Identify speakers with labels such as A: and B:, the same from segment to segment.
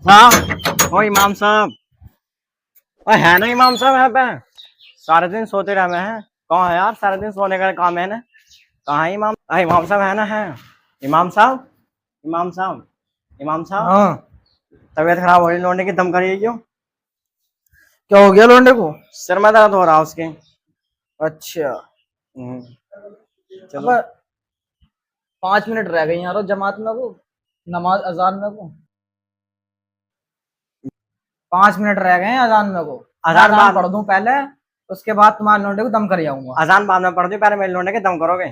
A: हाँ। ओ इमाम साहब। ओ है ना इमाम साहब यहाँ पे। सारे दिन सोते रहे में है। कौन है यार, सारे दिन सोने का काम है ना। कहाँ है इमाम? इमाम साहब है ना? है इमाम साहब। इमाम साहब। इमाम साहब।
B: हाँ।
A: तबीयत खराब हो रही, लौंडे की दम करिए क्यों?
B: क्या हो गया लौंडे को?
A: सिर में दर्द हो रहा उसके।
B: अच्छा।
A: हम्म,
B: अब
A: चलो।
B: 5 मिनट रह गए यारो जमात में को, नमाज अजान में को। 5 मिनट रह गए हैं अजान में को। मैं
A: अजान
B: अजान
A: बाद।
B: पढ़ दूं पहले, उसके बाद तुम्हारे लौंडे को दम कर आऊंगा।
A: अजान बाद में पढ़ दी, पहले मेरे लौंडे के दम करोगे?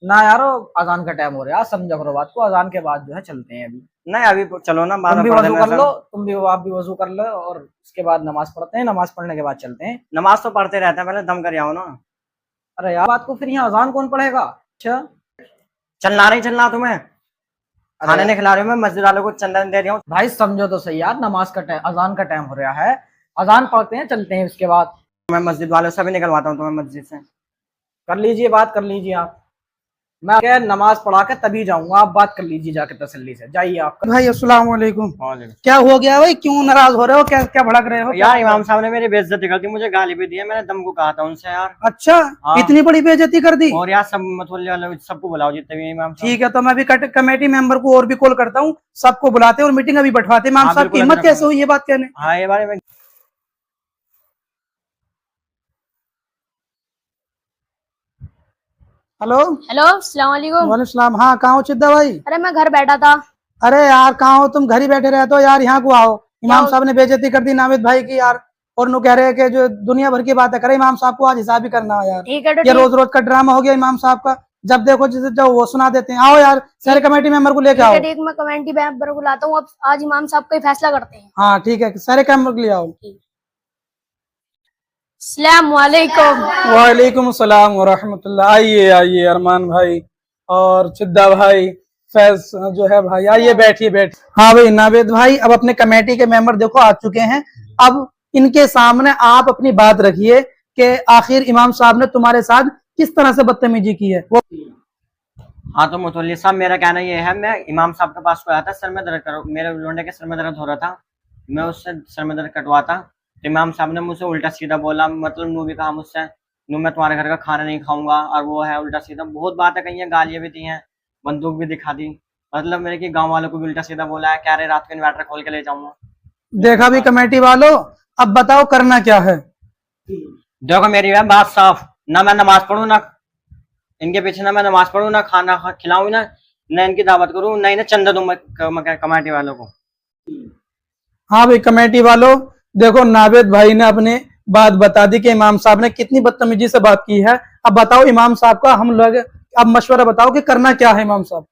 B: ना यारो, अजान का टाइम हो रहा है, समझा करो बात को। अजान के बाद जो है चलते हैं अभी।
A: नहीं अभी चलो ना, बाद
B: तुम
A: में
B: भी
A: पढ़
B: वजू
A: देना
B: कर लो,
A: सब।
B: आप भी वजू कर लो, और उसके बाद नमाज पढ़ते हैं। नमाज पढ़ने के बाद चलते हैं।
A: नमाज तो पढ़ते रहते हैं, पहले दम कर आओ ना।
B: अरे यार, बात को फिर यहाँ अजान कौन पढ़ेगा? अच्छा।
A: चलना नहीं चलना तुम्हें?
B: अरे
A: खाने नहीं खिला रही हूँ मैं, मस्जिद वालों को चंदा नहीं दे रही हूँ।
B: भाई समझो तो सही यार, नमाज का टाइम, अजान का टाइम हो रहा है। अजान पढ़ते हैं, चलते हैं उसके बाद।
A: मैं मस्जिद वालों से भी निकलवाता हूँ तुम्हें मस्जिद से।
B: कर लीजिए, बात कर लीजिए आप। मैं क्या नमाज पढ़ा के तभी जाऊंगा, आप बात कर लीजिए जाके तसल्ली से। जाइए आप।
C: भाई अस्सलाम वालेकुम।
A: वालेकुम।
C: क्या हो गया भाई, क्यों नाराज हो रहे हो? क्या क्या भड़क रहे हो? क्या
A: यार
C: हो
A: इमाम
C: गया?
A: साहब ने मेरी बेइज्जती कर दी, मुझे गाली भी दी है, मैंने दम को कहा था उनसे यार।
C: अच्छा।
A: हाँ।
C: इतनी बड़ी बेइज्जती कर दी?
A: और यार सब मतवल्ली वाले सबको बुलाओ जितने भी हैं इमाम साहब।
C: ठीक है, तो मैं भी कमेटी मेंबर को और भी कॉल करता हूँ, सबको बुलाते हैं और मीटिंग अभी बैठवाते हैं। इमाम
A: हाँ
C: साहब की
A: बिल्कुल, अभी
C: हिम्मत कैसे
A: रखूंगा।
C: हुई ये बात कहने?
A: हाँ ये बारे में।
C: हेलो।
D: हेलो, अस्सलाम वालेकुम।
C: वालेकुम सलाम। हाँ, कहाँ हो चिद्दा भाई?
D: अरे मैं घर बैठा था।
C: अरे यार, कहाँ हो तुम? घर ही बैठे रहते हो यार, यहाँ को आओ।
D: क्या
C: इमाम
D: हो?
C: साहब ने बेइज्जती कर दी नाविद भाई की यार। और नु कह रहे हैं कि जो दुनिया भर की बातें करे, इमाम साहब को आज हिसाब ही करना है यार।
D: ठीक है तो
C: ये
D: ठीक।
C: रोज रोज का ड्रामा हो गया इमाम साहब का। जब देखो जिसे जो वो सुना देते हैं। आओ यार, सारे कमेटी मेंबर को लेके
D: ठीक है
C: आओ।
D: ठीक, मैं कमेटी मेंबर को लाता हूँ। अब आज इमाम साहब का ही फैसला करते हैं।
C: हाँ ठीक है, सारे मेंबर को ले आओ।
D: अस्सलाम वालेकुम।
C: वालेकुम सलाम व रहमतुल्लाह। आइए आइए अरमान भाई और चिद्दा भाई, फैज जो है भाई, आइए बैठिए बैठ। हाँ भाई नावेद भाई, अब अपने कमेटी के मेंबर देखो आ चुके हैं। अब इनके सामने आप अपनी बात रखिए कि आखिर इमाम साहब ने तुम्हारे साथ किस तरह से बदतमीजी की है वो।
A: हाँ तो मुतवल्ली साहब, मेरा कहना ये है, मैं इमाम साहब के पास को आया था, सर में दर्द करो, मेरे लोंडे के सर में दर्द हो रहा था, मैं उससे सर में दर्द कटवाता। तो इमाम साहब ने मुझसे उल्टा सीधा बोला, मतलब नू भी कहा मुझसे, नू मैं तुम्हारे घर का खाना नहीं खाऊंगा, और वो है उल्टा सीधा बहुत बातें कही हैं, गालियां भी दी हैं, बंदूक भी दिखा दी। मतलब मेरे की गाँव वालों को भी उल्टा सीधा बोला है, कह रहे रात को इन्वर्टर खोल के ले जाऊंगा।
C: देखा भी कमेटी वालों, अब बताओ करना क्या है?
A: देखो मेरी है बात साफ, ना मैं नमाज पढ़ू, ना इनके पीछे, ना मैं नमाज पढ़ू, ना खाना खिलाऊं, ना इनकी दावत करूं, ना इन्हें चंदा दूं कमेटी वालों को।
C: हाँ भाई कमेटी वालों, देखो नावेद भाई ने अपने बात बता दी कि इमाम साहब ने कितनी बदतमीजी से बात की है। अब बताओ इमाम साहब का हम लोग, अब मशवरा बताओ कि करना क्या है इमाम साहब।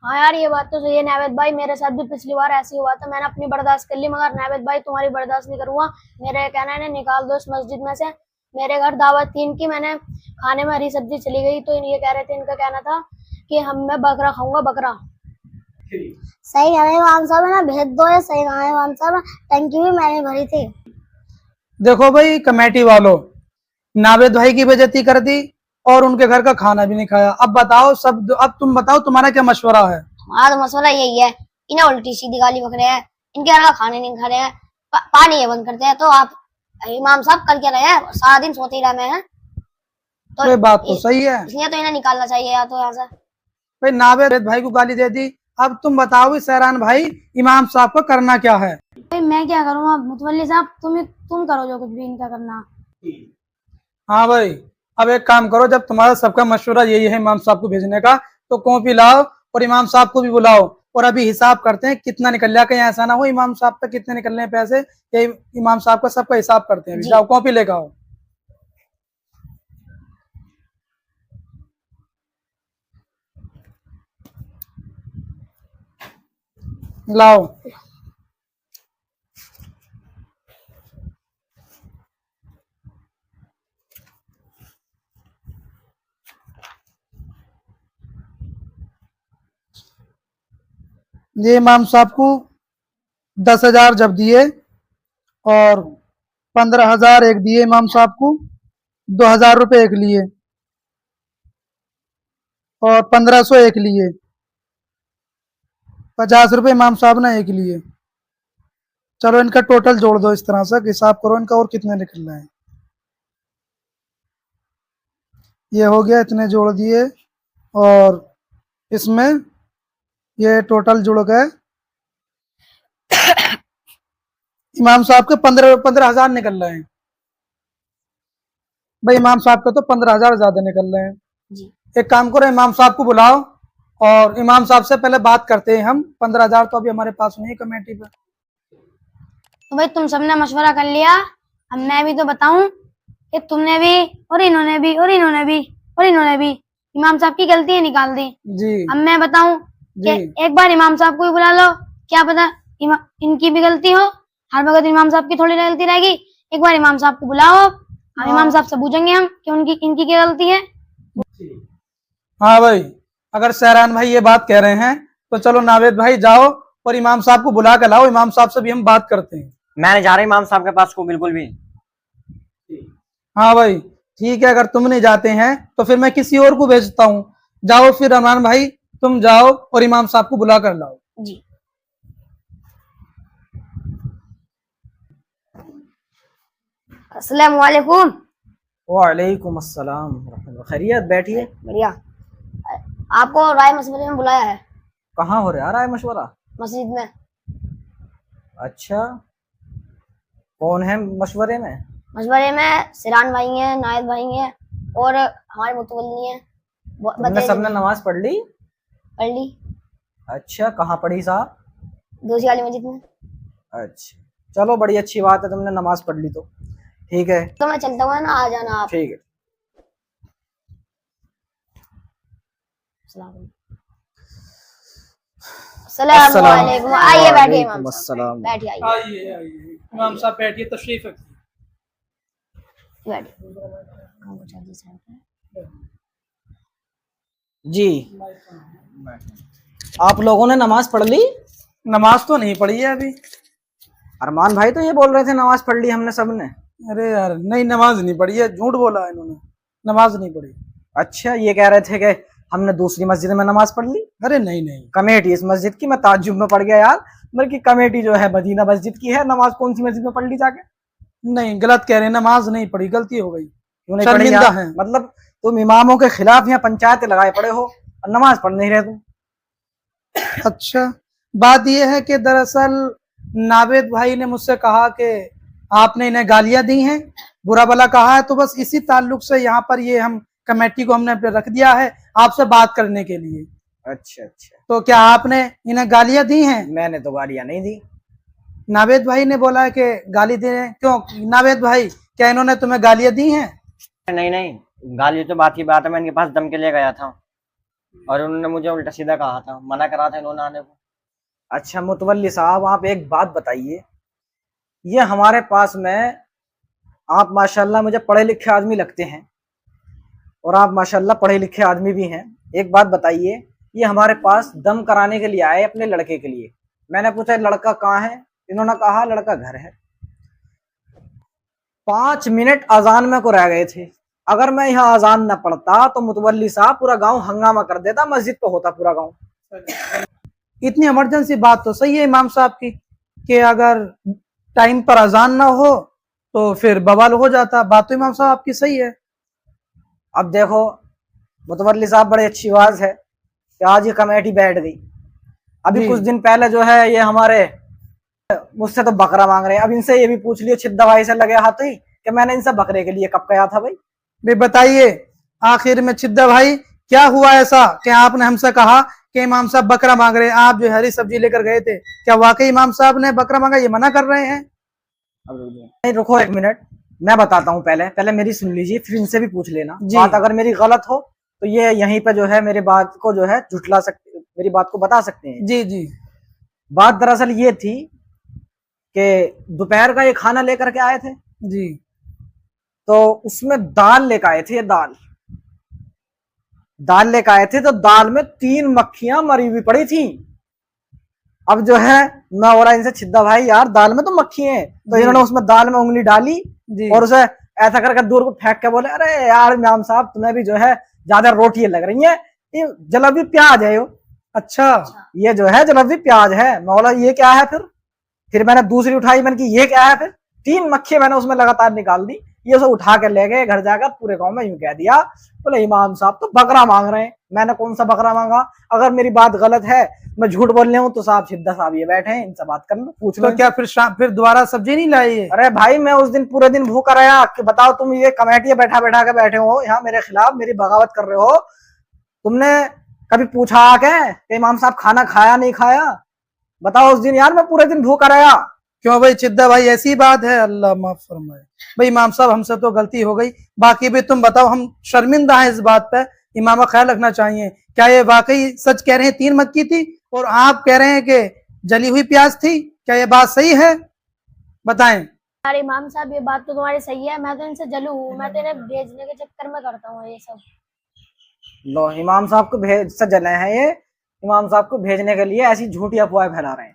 D: हाँ यार, ये बात तो सही है नावेद भाई। मेरे साथ भी पिछली बार ऐसे ही हुआ था, मैंने अपनी बर्दाश्त कर ली, मगर नावेद भाई तुम्हारी बर्दाश्त नहीं करूंगा। मेरे कहना है निकाल दो इस मस्जिद में से। मेरे घर दावत थी इनकी, मैंने खाने में हरी सब्जी चली गई, तो ये कह रहे थे, इनका कहना था कि मैं बकरा खाऊंगा, बकरा।
E: सही कह रहे हैं इमाम साहब, है ना, भेज दो। ये सही कहा है इमाम साहब, टंकी भी मैंने भरी थी।
C: देखो भाई कमेटी वालों, नावेद भाई की बेइज्जती कर दी और उनके घर का खाना भी नहीं खाया। अब बताओ सब, अब तुम बताओ तुम्हारा क्या मशवरा है?
E: हमारा तो मसला यही है, इन्हें उल्टी सीधी गाली बक रहे हैं, इनके घर का खाने नहीं खा रहे हैं, पानी ये बंद करते हैं। तो आप इमाम साहब कर क्या रहे हैं? सारा दिन सोते ही रहे हैं। तो
C: ये बात तो सही है
E: इसलिए तो इन्हें निकालना चाहिए या तो यहाँ से।
C: भाई। नावेद भाई को गाली दे दी, अब तुम बताओ सहरान भाई, इमाम साहब को करना क्या है?
D: भाई मैं क्या करूँ? अब मुतवल्ली साहब तुम करो जो कुछ भी इनका करना।
C: हाँ भाई, अब एक काम करो, जब तुम्हारा सबका मशवरा यही है इमाम साहब को भेजने का, तो कॉपी लाओ और इमाम साहब को भी बुलाओ और अभी हिसाब करते हैं कितना निकल जाए। कहीं ऐसा ना हो इमाम साहब पे कितने निकलने हैं पैसे, ये इमाम साहब का सबका हिसाब करते हैं। अभी जाओ कॉपी लेकर आओ। लाओ। ये इमाम साहब को 10,000 जब दिए और 15,000 एक दिए इमाम साहब को, 2,000 रुपये एक लिए और 1,500 एक लिए, 50 रुपये इमाम साहब ने एक लिए। चलो इनका टोटल जोड़ दो, इस तरह से हिसाब करो इनका और कितने निकल रहे हैं। ये हो गया, इतने जोड़ दिए और इसमें ये टोटल जुड़ गए। इमाम साहब के 15,000 निकल रहे हैं भाई। इमाम साहब के तो 15,000 ज्यादा निकल रहे हैं।
E: जी।
C: एक काम करो, इमाम साहब को बुलाओ और इमाम साहब से पहले बात करते हैं हम। 15,000 तो अभी हमारे पास नहीं कमेटी पे।
E: तो भाई तुम सबने मशवरा कर लिया, अब मैं भी तो बताऊं कि तुमने भी और इन्होंने भी और इन्होंने भी और इन्होंने भी इमाम साहब की गलतियां निकाल दी।
C: जी
E: अब मैं बताऊं कि
C: जी
E: एक बार इमाम साहब को ही बुला लो, क्या पता इनकी भी गलती हो। हर वक्त इमाम साहब की थोड़ी गलती रहेगी। एक बार इमाम साहब को बुलाओ, हम इमाम साहब से पूछेंगे हम कि इनकी क्या गलती है।
C: हाँ भाई, अगर सहरान भाई ये बात कह रहे हैं तो चलो नावेद भाई जाओ और इमाम साहब को बुला कर लाओ। इमाम साहब से भी हम बात करते हैं।
A: मैं नहीं जा रहा इमाम साहब के पास को बिल्कुल भी।
C: हाँ भाई ठीक है, अगर तुम नहीं जाते हैं तो फिर मैं किसी और को भेजता हूँ। जाओ फिर अरमान भाई, तुम जाओ और इमाम साहब को बुला कर लाओ।
E: जी। अस्सलाम वालेकुम।
B: वालेकुम अस्सलाम। खैरियत, बैठिए।
E: बढ़िया। आपको राय मशवरे में बुलाया है।
B: कहाँ हो रहा है मशवरा?
E: मस्जिद में।
B: अच्छा, कौन है मशवरे में?
E: मशवरे में सिरान भाई हैं, नायद भाई हैं और हमारे मुतवल्ली हैं।
B: तुमने सबने नमाज पढ़ ली?
E: पढ़ ली।
B: अच्छा, कहाँ पढ़ी साहब?
E: दूसरी वाली मस्जिद में।
B: अच्छा, चलो बड़ी अच्छी बात है, तुमने नमाज पढ़ ली तो ठीक है।
E: तो मैं चलता हुआ ना, आ जाना आप।
B: ठीक है।
E: अस्सलाम वालेकुम। आइए बैठिए इमाम साहब,
B: अस्सलाम।
E: बैठिए, आइए
C: आइए आइए इमाम साहब बैठिए, तशरीफ रखिए।
E: बैठिए।
B: जी, आप लोगों ने नमाज पढ़ ली?
C: नमाज तो नहीं पढ़ी है अभी।
B: अरमान भाई तो ये बोल रहे थे नमाज पढ़ ली हमने सबने।
C: अरे यार नहीं, नमाज नहीं पढ़ी है, झूठ बोला इन्होंने, नमाज नहीं पढ़ी।
B: अच्छा, ये कह रहे थे कि हमने दूसरी मस्जिद में नमाज पढ़ ली।
C: अरे नहीं नहीं,
B: कमेटी इस मस्जिद की, मैं ताज्जुब में पड़ गया यार। बल्कि कमेटी जो है मदीना मस्जिद की है, नमाज कौन सी मस्जिद में पढ़ ली जाके?
C: नहीं गलत कह रहे हैं, नमाज नहीं पढ़ी, गलती हो गई।
B: क्यों नहीं पढ़ी
C: शर्मिंदा
B: यार?
C: है।
B: मतलब तुम इमामों के खिलाफ यहाँ पंचायत लगाए पड़े हो और नमाज पढ़ नहीं रहे तुम।
C: अच्छा, बात यह है कि दरअसल नावेद भाई ने मुझसे कहा कि आपने इन्हें गालियां दी हैं, बुरा भला कहा है, तो बस इसी ताल्लुक से यहाँ पर ये हम कमेटी को हमने रख दिया है आपसे बात करने के लिए।
B: अच्छा अच्छा,
C: तो क्या आपने इन्हें गालियां दी हैं?
B: मैंने तो गालियां नहीं दी।
C: नावेद भाई ने बोला है कि गाली दे रहे हैं। क्यों नावेद भाई, क्या इन्होंने तुम्हें गालियां दी हैं?
A: नहीं नहीं, गाली तो बात की बात है, मैं इनके पास दम के लिए गया था और उन्होंने मुझे उल्टा सीधा कहा था, मना करा था इन्होंने आने को।
B: अच्छा मुतवल्ली साहब, आप एक बात बताइए, ये हमारे पास में आप माशाल्लाह मुझे पढ़े लिखे आदमी लगते हैं और आप माशाल्लाह पढ़े लिखे आदमी भी हैं। एक बात बताइए, ये हमारे पास दम कराने के लिए आए अपने लड़के के लिए। मैंने पूछा लड़का कहाँ है? इन्होंने कहा लड़का घर है। 5 मिनट अजान में को रह गए थे। अगर मैं यहाँ अजान न पढ़ता तो मुतवल्ली साहब पूरा गांव हंगामा कर देता, मस्जिद पे होता पूरा गांव।
C: इतनी इमरजेंसी बात तो सही है इमाम साहब की कि अगर टाइम पर अजान ना हो तो फिर बवाल हो जाता। बात तो इमाम साहब आपकी सही है।
B: अब देखो मुतवल्ली साहब, बड़ी अच्छी बात है कि आज ये कमेटी बैठ गई। अभी
C: जी।
B: कुछ दिन पहले जो है ये हमारे मुझसे तो बकरा मांग रहे हैं। अब इनसे ये भी पूछ लियो छिद्दा भाई से लगे हाथ ही कि मैंने इनसे बकरे के लिए कब कहा था भाई।
C: भाई बताइए, आखिर में छिद्दा भाई क्या हुआ ऐसा कि आपने हमसे कहा कि इमाम साहब बकरा मांग रहे हैं? आप जो हरी सब्जी लेकर गए थे, क्या वाकई इमाम साहब ने बकरा मांगा? ये मना कर रहे हैं।
B: नहीं रुको 1 मिनट, मैं बताता हूँ। पहले मेरी सुन लीजिए, फिर इनसे भी पूछ लेना।
C: जी।
B: बात अगर मेरी गलत हो तो ये यहीं पे जो है मेरी बात को जो है झुठला सकते, मेरी बात को बता सकते हैं।
C: जी जी
B: बात दरअसल ये थी कि दोपहर का ये खाना लेकर के आए थे,
C: जी
B: तो उसमें दाल लेकर आए थे। ये दाल लेकर आए थे तो दाल में 3 मक्खियां मरी हुई पड़ी थी। अब जो है मैं हो रहा इनसे छिद्दा भाई यार दाल में तो मक्खी है, तो इन्होंने उसमें दाल में उंगली डाली
C: जी
B: और उसे ऐसा करके दूर को फेंक के बोले अरे यार इमाम साहब तुम्हें भी जो है ज्यादा रोटी लग रही है, ये जलेबी प्याज है।
C: अच्छा,
B: ये जो है जलेबी प्याज है। मैं बोला ये क्या है फिर? फिर मैंने दूसरी उठाई, मैंने की ये क्या है, फिर 3 मक्खी मैंने उसमें लगातार निकाल दी। ये सब उठा के ले गए घर जाकर, पूरे गांव में यूं कह दिया, बोले इमाम साहब तो बकरा मांग रहे हैं। मैंने कौन सा बकरा मांगा? अगर मेरी बात गलत है, मैं झूठ बोल रहा हूँ, तो साहब सिद्धा साहब ये बैठे हैं, इनसे बात कर लो, पूछ लो।
C: तो क्या फिर दोबारा सब्जी नहीं लाई है?
B: अरे भाई मैं उस दिन पूरे दिन भूखा रहा कि बताओ, तुम ये कमेटी बैठा बैठा के बैठे हो यहाँ मेरे खिलाफ, मेरी बगावत कर रहे हो। तुमने कभी पूछा आके इमाम साहब खाना खाया नहीं खाया? बताओ उस दिन यार मैं पूरे दिन भूखा रहा।
C: क्यों भाई चिद्दा भाई, ऐसी बात है? अल्लाह माफ फरमाए भाई। इमाम साहब हमसे तो गलती हो गई, बाकी भी तुम बताओ, हम शर्मिंदा हैं इस बात पे, इमाम का ख्याल रखना चाहिए। क्या ये वाकई सच कह रहे हैं 3 मक्की थी और आप कह रहे हैं कि जली हुई प्याज थी? क्या ये बात सही है? बताएं।
D: यार इमाम साहब ये बात तो तुम्हारी सही है, मैं तो इनसे जलू हूँ, मैं तो इन्हें भेजने के चक्कर में करता हूँ ये सब।
B: लो इमाम साहब को भेज से जले हैं ये, इमाम साहब को भेजने के लिए ऐसी झूठी अफवाहें फैला रहे हैं।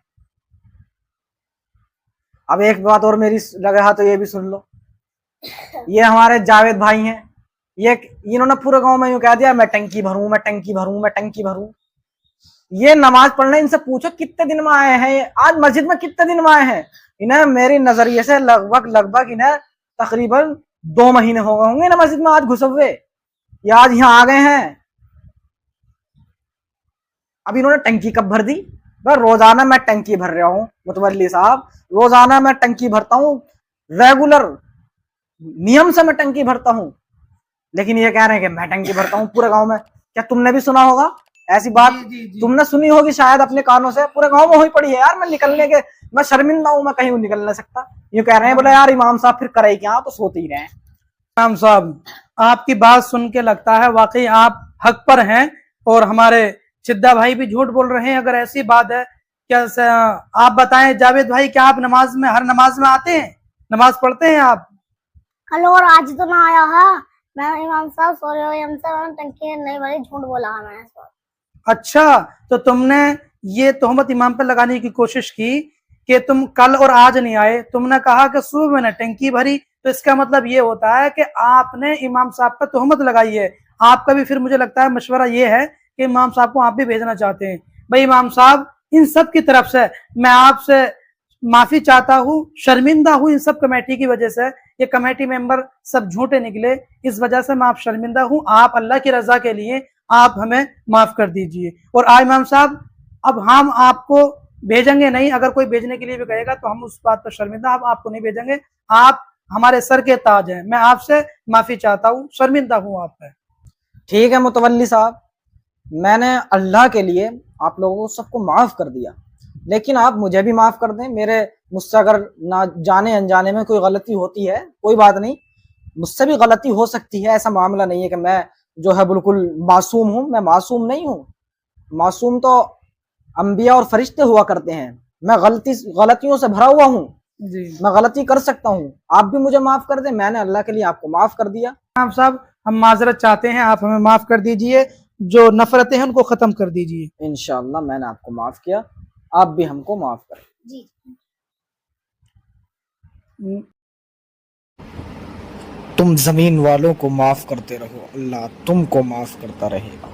B: अब एक बात और मेरी लग रहा तो ये भी सुन लो। ये हमारे जावेद भाई हैं, ये इन्होंने पूरे गांव में यूं कह दिया, मैं टंकी भरूं, मैं टंकी भरूं, मैं टंकी भरूं। ये नमाज पढ़ने इनसे पूछो कितने दिन में आए हैं, आज मस्जिद में कितने दिन में आए हैं? इन्हें मेरी नजरिए से लगभग इन्हें तकरीबन 2 महीने हो गए होंगे ना मस्जिद में आज घुसे हुए। ये आज यहाँ आ गए हैं। अब इन्होंने टंकी कब भर दी? भाई रोजाना मैं टंकी भर रहा हूँ मुतवल्ली साहब, रोजाना मैं टंकी भरता हूँ, रेगुलर नियम से मैं टंकी भरता हूँ। लेकिन ये कह रहे हैं कि मैं टंकी भरता हूँ पूरे गांव में। क्या तुमने भी सुना होगा ऐसी बात?
C: जी।
B: तुमने सुनी होगी शायद अपने कानों से, पूरे गांव में हुई पड़ी है यार। मैं निकलने के, मैं शर्मिंदा हूँ, मैं कहीं निकल नहीं सकता। ये कह रहे हैं, बोले यार इमाम साहब फिर करे क्या, तो सोते ही रहे।
C: इमाम साहब आपकी बात सुन के लगता है वाकई आप हक पर हैं और हमारे चिद्दा भाई भी झूठ बोल रहे हैं। अगर ऐसी बात है, क्या आप बताएं जावेद भाई, क्या आप नमाज में, हर नमाज में आते हैं, नमाज पढ़ते हैं आप?
E: कल और आज तो ना आया है मैं, इमाम साहब सो रहे हो, हमसे टंकी नहीं भरी, झूठ बोला है मैंने।
C: अच्छा, तो तुमने ये तोहमत इमाम पर लगाने की कोशिश की कि तुम कल और आज नहीं आए, तुमने कहा कि सुबह मैंने टंकी भरी, तो इसका मतलब ये होता है कि आपने इमाम साहब पर तोहमत लगाई है। आपका भी फिर मुझे लगता है मशवरा ये है कि इमाम साहब को आप भी भेजना चाहते हैं। भाई इमाम साहब, इन सब की तरफ से मैं आपसे माफी चाहता हूँ, शर्मिंदा हूँ इन सब कमेटी की वजह से। ये कमेटी मेंबर सब झूठे निकले, इस वजह से मैं आप शर्मिंदा हूँ। आप अल्लाह की रजा के लिए आप हमें माफ कर दीजिए। और आज इमाम साहब, अब हम आपको भेजेंगे नहीं, अगर कोई भेजने के लिए भी कहेगा तो हम उस बात पर शर्मिंदा, हम आपको नहीं भेजेंगे। आप हमारे सर के ताज हैं, मैं आपसे माफी चाहता हूँ, शर्मिंदा हूँ आप पे।
B: ठीक है मुतवल्ली साहब, मैंने अल्लाह के लिए आप लोगों को सबको माफ कर दिया, लेकिन आप मुझे भी माफ कर दें। मुझसे अगर ना जाने अनजाने में कोई गलती होती है, कोई बात नहीं, मुझसे भी गलती हो सकती है। ऐसा मामला नहीं है कि मैं जो है बिल्कुल मासूम हूँ, मैं मासूम नहीं हूँ। मासूम तो अंबिया और फरिश्ते हुआ करते हैं। मैं गलतियों से भरा हुआ हूँ
C: जी,
B: मैं गलती कर सकता हूँ। आप भी मुझे माफ कर दें, मैंने अल्लाह के लिए आपको माफ कर दिया।
C: इमाम साहब हम माजरत चाहते हैं, आप हमें माफ कर दीजिए, जो नफरतें हैं उनको खत्म कर दीजिए।
B: इंशाअल्लाह मैंने आपको माफ किया, आप भी हमको माफ करें।
E: जी।
B: तुम जमीन वालों को माफ करते रहो, अल्लाह तुमको माफ करता रहेगा।